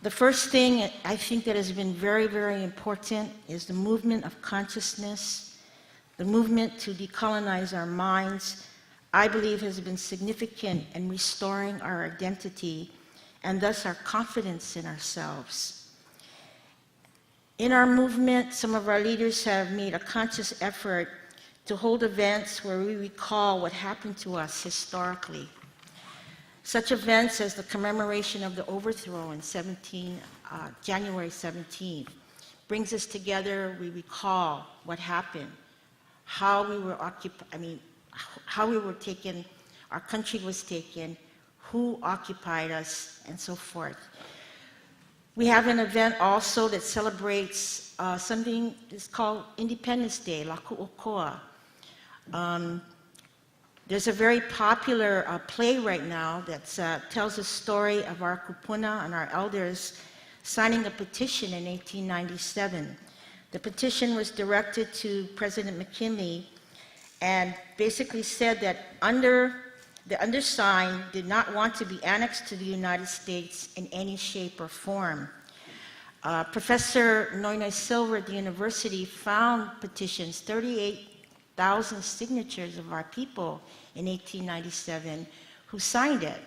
The first thing I think that has been very, very important is the movement of consciousness, the movement to decolonize our minds, I believe has been significant in restoring our identity and thus our confidence in ourselves. In our movement, some of our leaders have made a conscious effort to hold events where we recall what happened to us historically. Such events as the commemoration of the overthrow in January 17th brings us together. We recall what happened, how we were how we were taken, our country was taken, who occupied us, and so forth. We have an event also that celebrates something that's called Independence Day, Laku'okoa. There's a very popular play right now that tells the story of our kupuna and our elders signing a petition in 1897. The petition was directed to President McKinley and basically said that the undersigned did not want to be annexed to the United States in any shape or form. Professor Noinoi Silver at the university found petitions, 38,000 signatures of our people in 1897 who signed it.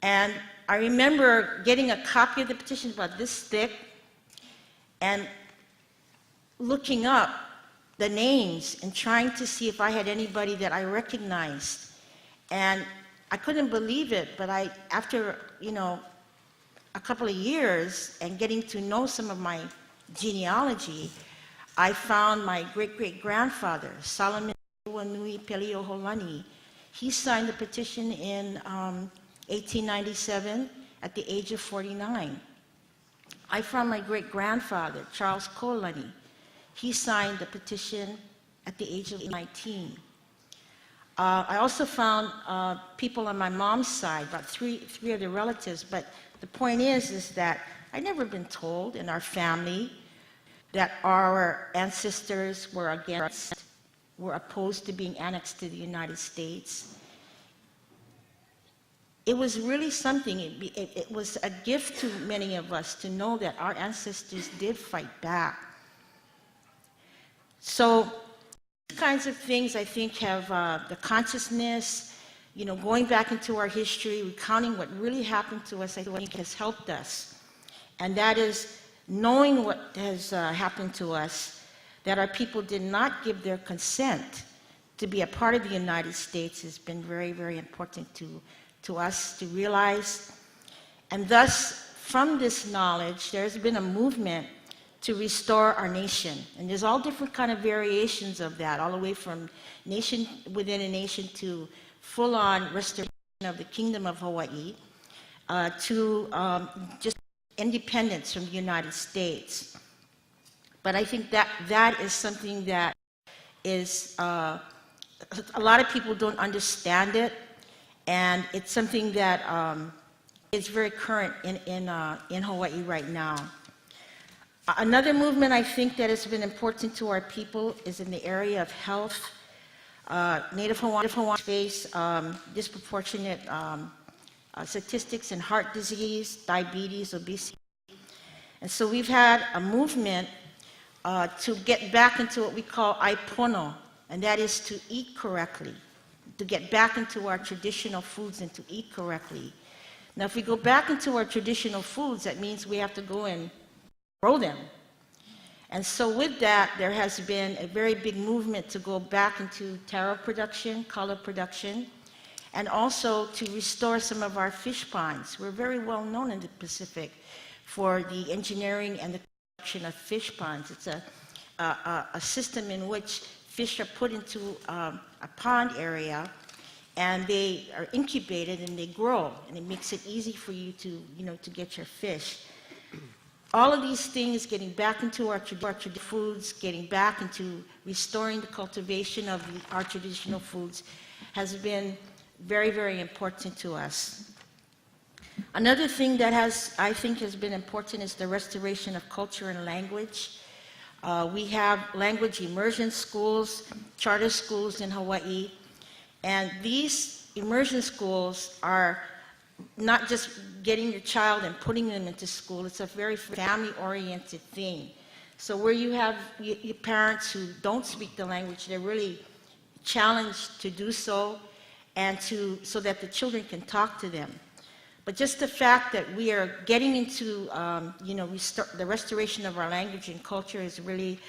And I remember getting a copy of the petition about this thick and looking up the names and trying to see if I had anybody that I recognized. And I couldn't believe it, but after, a couple of years and getting to know some of my genealogy, I found my great-great-grandfather, Solomon Nui Pelioholani. He signed the petition in 1897 at the age of 49. I found my great-grandfather, Charles Keko'olani. He signed the petition at the age of 19. I also found people on my mom's side, about three other relatives, but the point is that I'd never been told in our family that our ancestors were opposed to being annexed to the United States. It was really something, it was a gift to many of us to know that our ancestors did fight back. So these kinds of things I think have the consciousness, going back into our history, recounting what really happened to us, I think has helped us. And that is knowing what has happened to us, that our people did not give their consent to be a part of the United States has been very, very important to us to realize. And thus, from this knowledge, there's been a movement to restore our nation. And there's all different kind of variations of that, all the way from nation within a nation to full-on restoration of the Kingdom of Hawaii, to just independence from the United States. But I think that is something that is, a lot of people don't understand it, and it's something that is very current in Hawaii right now. Another movement I think that has been important to our people is in the area of health. Native Hawaiians face disproportionate statistics in heart disease, diabetes, obesity. And so we've had a movement to get back into what we call aipono, and that is to eat correctly, to get back into our traditional foods and to eat correctly. Now, if we go back into our traditional foods, that means we have to go and grow them. And so with that, there has been a very big movement to go back into taro production, color production, and also to restore some of our fish ponds. We're very well known in the Pacific for the engineering and the production of fish ponds. It's a system in which fish are put into a pond area and they are incubated and they grow, and it makes it easy for you to, to get your fish. All of these things, getting back into our foods, getting back into restoring the cultivation of our traditional foods has been very, very important to us. Another thing that I think has been important is the restoration of culture and language. We have language immersion schools, charter schools in Hawaii, and these immersion schools are not just getting your child and putting them into school. It's a very family-oriented thing. So where you have your parents who don't speak the language, they're really challenged to do so, and so that the children can talk to them. But just the fact that we are getting into, the restoration of our language and culture is really,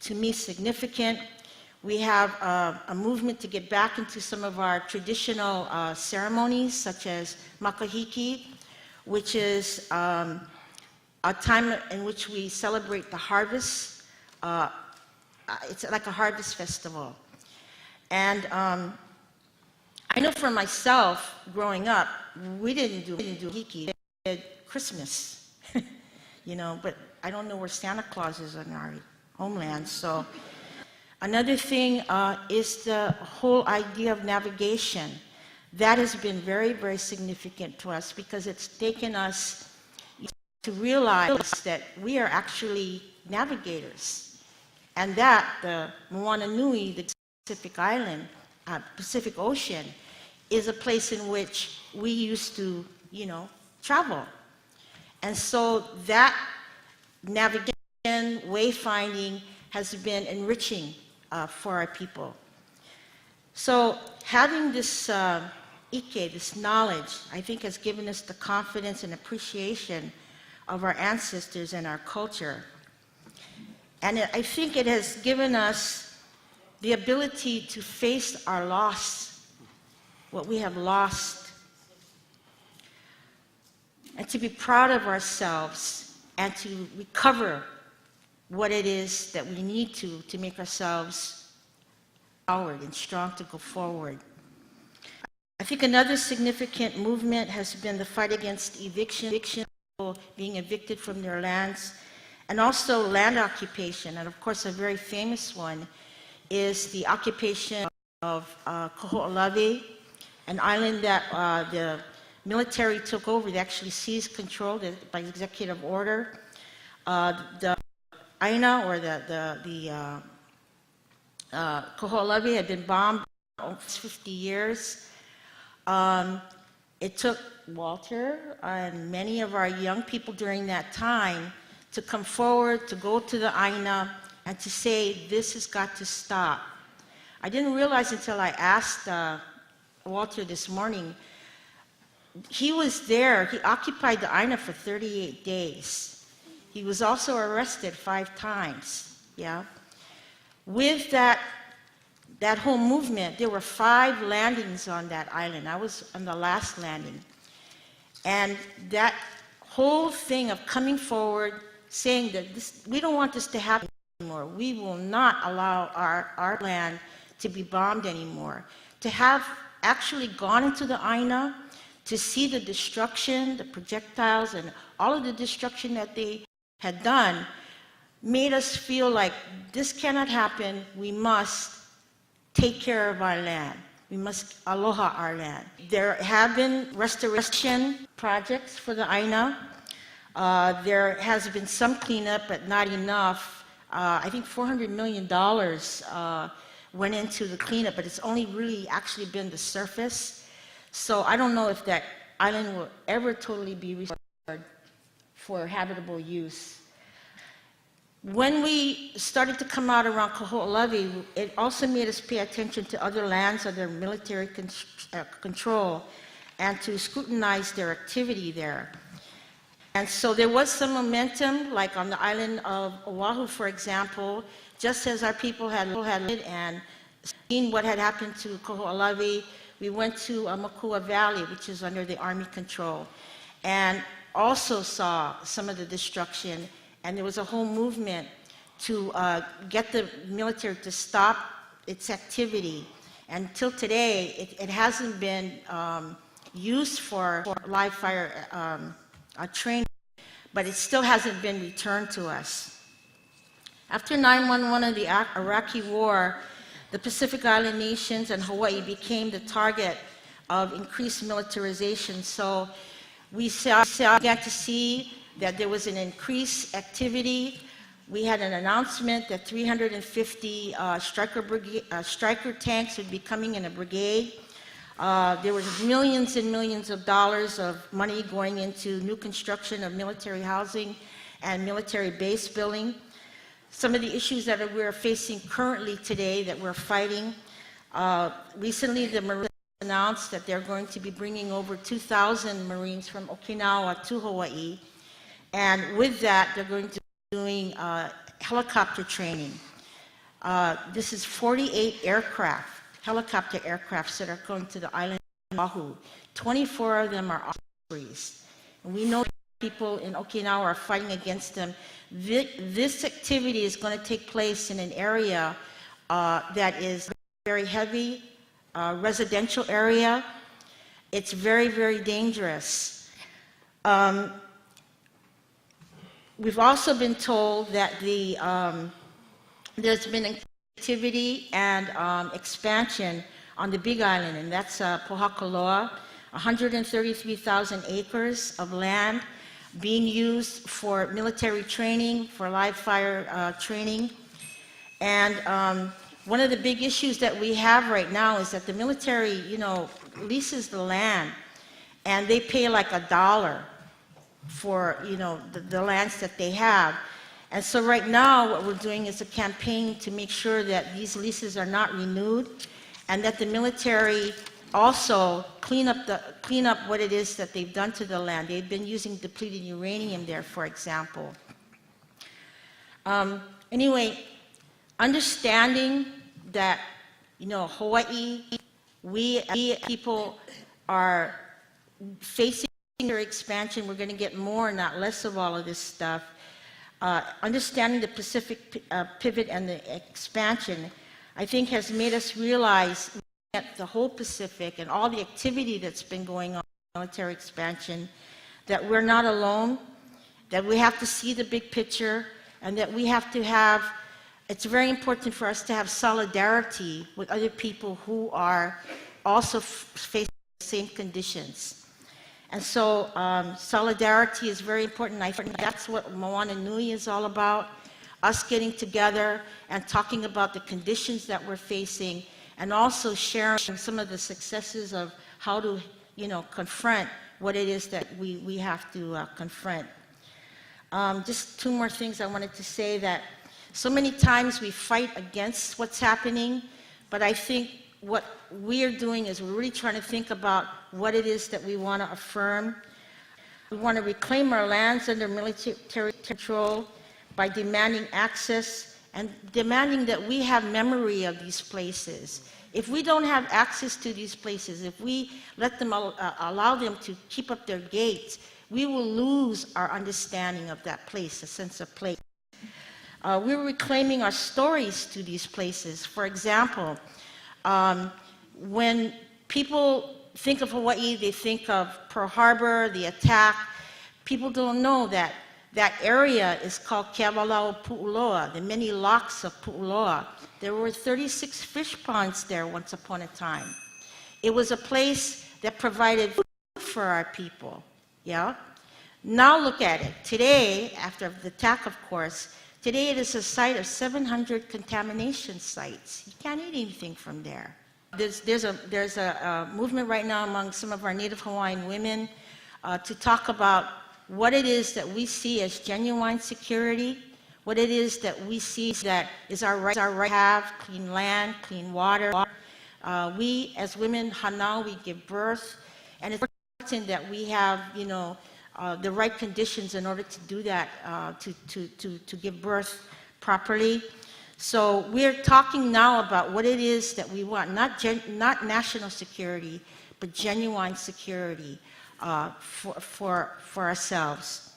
to me, significant. We have a movement to get back into some of our traditional ceremonies, such as makahiki, which is a time in which we celebrate the harvest. It's like a harvest festival. And I know for myself, growing up, we didn't do hiki, we did Christmas, but I don't know where Santa Claus is in our homeland. So another thing is the whole idea of navigation. That has been very, very significant to us, because it's taken us to realize that we are actually navigators, and that the Moana Nui, the Pacific Island, Pacific Ocean, is a place in which we used to, travel. And so that navigation, wayfinding has been enriching for our people. So having this ike, this knowledge, I think has given us the confidence and appreciation of our ancestors and our culture. And I think it has given us the ability to face our loss, what we have lost, and to be proud of ourselves and to recover what it is that we need to make ourselves forward and strong to go forward. I think another significant movement has been the fight against eviction, people being evicted from their lands, and also land occupation. And of course, a very famous one is the occupation of Keko'olani, an island that the military took over. They actually seized control by executive order. The Aina, or the Keko'olani, had been bombed for almost 50 years. It took Walter and many of our young people during that time to come forward, to go to the Aina, and to say, this has got to stop. I didn't realize until I asked Walter this morning. He was there, he occupied the Aina for 38 days. He was also arrested 5 times, yeah? With that whole movement, there were 5 landings on that island. I was on the last landing. And that whole thing of coming forward, saying that we don't want this to happen anymore. We will not allow our land to be bombed anymore. To have actually gone into the Aina, to see the destruction, the projectiles, and all of the destruction that they had done, made us feel like this cannot happen. We must take care of our land. We must aloha our land. There have been restoration projects for the Aina. There has been some cleanup, but not enough. I think $400 million went into the cleanup, but it's only really actually been the surface. So I don't know if that island will ever totally be restored for habitable use. When we started to come out around Keko'olani, it also made us pay attention to other lands under military control and to scrutinize their activity there. And so there was some momentum, like on the island of Oahu, for example, just as our people had lived and seen what had happened to Keko'olani, we went to Makua Valley, which is under the Army control, and also saw some of the destruction. And there was a whole movement to get the military to stop its activity. Until today, it hasn't been used for live fire training, but it still hasn't been returned to us. After 9/11 of the Iraqi war, the Pacific Island nations and Hawaii became the target of increased militarization. So we began to see that there was an increased activity. We had an announcement that 350 Stryker tanks would be coming in a brigade. There was millions and millions of dollars of money going into new construction of military housing and military base building. Some of the issues that we're facing currently today that we're fighting, recently the Marines announced that they're going to be bringing over 2,000 Marines from Okinawa to Hawaii, and with that they're going to be doing helicopter training. This is 48 aircraft, helicopter aircrafts that are going to the island of Oahu. 24 of them are officers. And we know people in Okinawa are fighting against them. This activity is going to take place in an area that is very heavy, residential area. It's very, very dangerous. We've also been told that there's been activity and expansion on the Big Island, and that's Pohakaloa, 133,000 acres of land being used for military training, for live fire training. And one of the big issues that we have right now is that the military, leases the land, and they pay like $1 for, the lands that they have. And so right now what we're doing is a campaign to make sure that these leases are not renewed, and that the military also clean up what it is that they've done to the land. They've been using depleted uranium there, for example. Anyway, understanding that, Hawaii, we people are facing their expansion. We're going to get more, not less, of all of this stuff. Understanding the Pacific pivot and the expansion, I think, has made us realize that the whole Pacific and all the activity that's been going on in military expansion, that we're not alone, that we have to see the big picture, and that we have to have, it's very important for us to have solidarity with other people who are also facing the same conditions. And so solidarity is very important. I think that's what Moana Nui is all about, us getting together and talking about the conditions that we're facing, and also sharing some of the successes of how to, confront what it is that we have to confront. Just two more things I wanted to say, that so many times we fight against what's happening, but I think what we are doing is we're really trying to think about what it is that we want to affirm. We want to reclaim our lands under military control by demanding access and demanding that we have memory of these places. If we don't have access to these places, if we let them allow them to keep up their gates, we will lose our understanding of that place, a sense of place. We're reclaiming our stories to these places. For example, when people think of Hawaii, they think of Pearl Harbor, the attack. People don't know that that area is called Keawalau Pu'uloa, the many locks of Pu'uloa. There were 36 fish ponds there once upon a time. It was a place that provided food for our people, yeah? Now look at it. Today, after the attack, of course, today it is a site of 700 contamination sites. You can't eat anything from there. There's a movement right now among some of our Native Hawaiian women to talk about what it is that we see as genuine security, what it is that we see that is our right to have, clean land, clean water. We as women, Hanau, we give birth, and it's important that we have, the right conditions in order to do that, to give birth properly. So we're talking now about what it is that we want, not national security, but genuine security for ourselves.